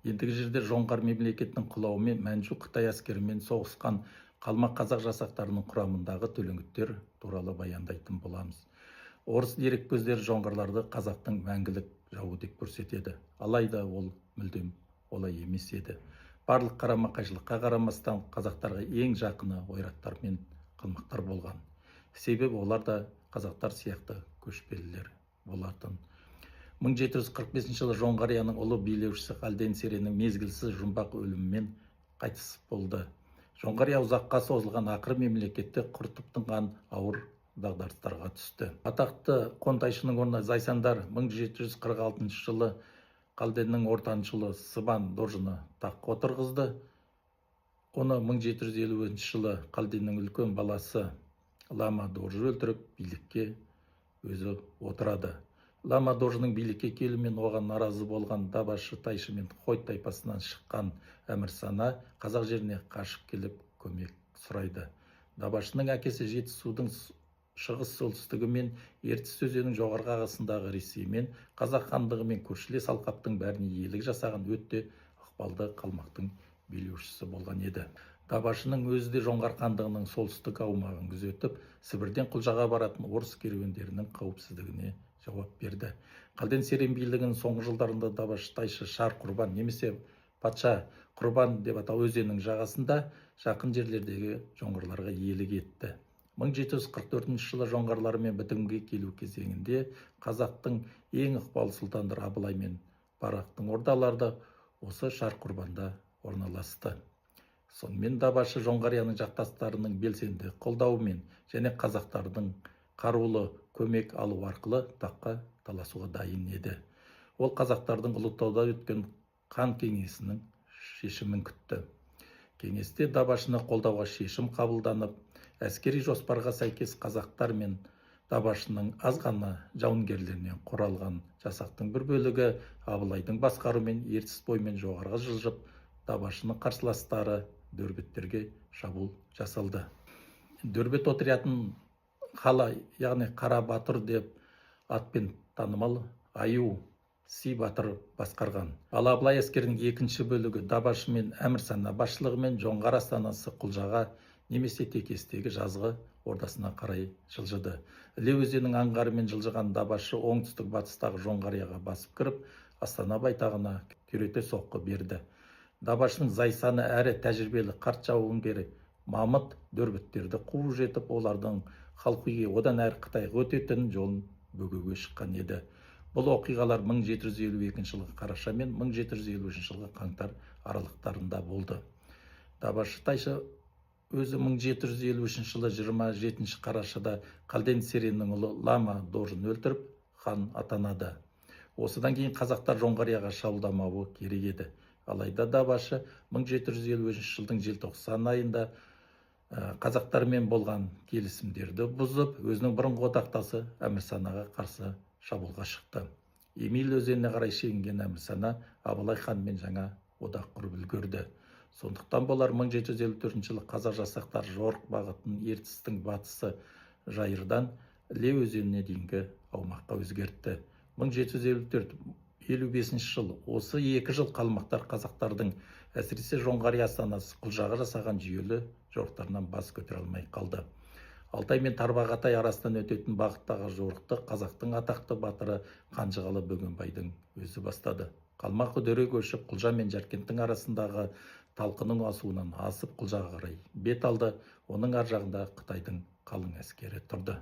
Ендігі жерде жоңғар мемлекетінің құлауымен Мәнжу Қытай әскерімен соғысқан қалмақ қазақ жасақтарының құрамындағы төлеңгіттер туралы баяндайтын боламыз. Орыс дереккөздері жоңғарларды қазақтың мәңгілік жауы деп көрсетеді. Алайда ол мүлдем олай емес еді. Барлық қарама-қайшылыққа қарамастан қазақтарға ең жақыны ойраттар мен қалмақтар болған. Себебі олар да қазақтар сияқты көшпелілер болатын. 1745 жылы Жоңғарияның ұлы билеушісі Қалден Сереннің мезгілсіз жұмбақ өлімімен қайтыс болды. Жоңғария ұзаққа созылған ақыры мемлекетті құртып тынған ауыр дағдарыстарға түсті. Атақты қонтайшының орнына Зайсандар 1746 жылы Қалденнің ортаншылы Сыбан Дожыны таққа отырғызды. Оны 1750 жылы Қалденнің үлкен баласы Лама Дожы өлтіріп, билікке өзі отырады. Лама Дожының билікке келуімен оған наразы болған Дабашы тайшы мен Хойт тайпасынан шыққан Әмірсана қазақ жеріне қашып келіп көмек сұрайды. Дабашының әкесі Жетісудың шығыс солтүстігі мен Ертіс өзенінің жоғарғы ағысындағы Ресеймен қазақ хандығымен көршілес алқаптың бәріне иелік жасаған өте ықпалды қалмақтың билеушісі болған еді. Дабашының өзі де жоңғар хандығының солтүстік аумағын күзетіп, Сібірден Құлжаға баратын орыс керуендерінің қауіпсіздігіне жауап берді. Қалден Серен билігінің соңғы жылдарында Дабашы тайшы Шар Құрбан немесе Патша Құрбан деп атау өзенінің жағасында жақын жерлердегі жоңғарларға иелік етті. 1744 жылы жоңғарлармен бітімге келу кезеңінде қазақтың ең ықпалды сұлтандары Абылай мен Барақтың ордалары осы Шар Құрбанда орналасты. Сонымен Дабашы Жоңғарияның жақтастарының белсенді қолдауымен және қазақтардың қарулы көмек алу арқылы таққа таласуға дайын еді. Ол қазақтардың Ұлытауда өткен хан кеңесінің шешімін күтті. Кеңесте Дабашыны қолдауға шешім қабылданып, әскери жоспарға сәйкес қазақтар мен Дабашының аз ғана жауынгерлерінен құралған жасақтың бір бөлігі Абылайдың басқаруымен Ертіс бойымен жоғарғы жылжып, Дабашының қарсыластары Дөрбеттерге шабуыл жасалды. Дөрбет отрядын Қала, яғни Қара Батыр деп атпен танымал Аю Си Батыр басқарған. Ал Абылай әскерінің екінші бөлігі Дабашы мен Әмірсана басшылығымен жоңғар астанасы Құлжаға немесе Текестегі жазғы ордасына қарай жылжыды. Іле өзенінің аңғарымен жылжыған Дабашы оңтүстік батыстағы Жоңғарияға басып кіріп, Астана байтағына күйрете соққы берді. Дабашының Зайсаны әрі тәжірибелі қарт жауынгері Мамыт Дөрбеттерді қуып жетіп, олардың Халқұйге одан әрі Қытайға өтетін жолын бөгеуге шыққан еді. Бұл оқиғалар 1752 жылғы қараша мен 1753 жылғы қаңтар аралықтарында болды. Дабашы тайшы өзі 1753 жылы 27 қарашада Қалден Сереннің ұлы Лама Дожын өлтіріп, хан атанады. Осыдан кейін қазақтар Жоңғарияға шабуылдамауы керек еді. Алайда Дабашы 1753 жылдың желтоқсан айында қазақтармен болған келісімдерді бұзып, өзінің бұрынғы одақтасы Әмірсанаға қарсы шабуылға шықты. Емел өзеніне қарай шегінген Әмірсана Абылай ханмен жаңа одақ құрып үлгерді. Сондықтан болар 1754 жылы қазақ жасақтары жорық бағытын Ертістің батысы Жайырдан Іле өзеніне дейінгі аумаққа өзгертті. 1754-55 жыл, осы 2 жыл қалмақтар қазақтардың, әсіресе Жоңғария астанасы Құлжаға жасаған жүйелі жорықтарынан бас көтере алмай қалды. Алтай мен Тарбағатай арасынан өтетін бағыттағы жорықты қазақтың атақты батыры Қанжығалы Бөгенбайдың өзі бастады. Қалмақ үдере көшіп Құлжа мен Жаркенттің арасындағы талқының асуынан асып Құлжаға қарай бет алды. Оның ар жағында Қытайдың қалың әскері тұрды.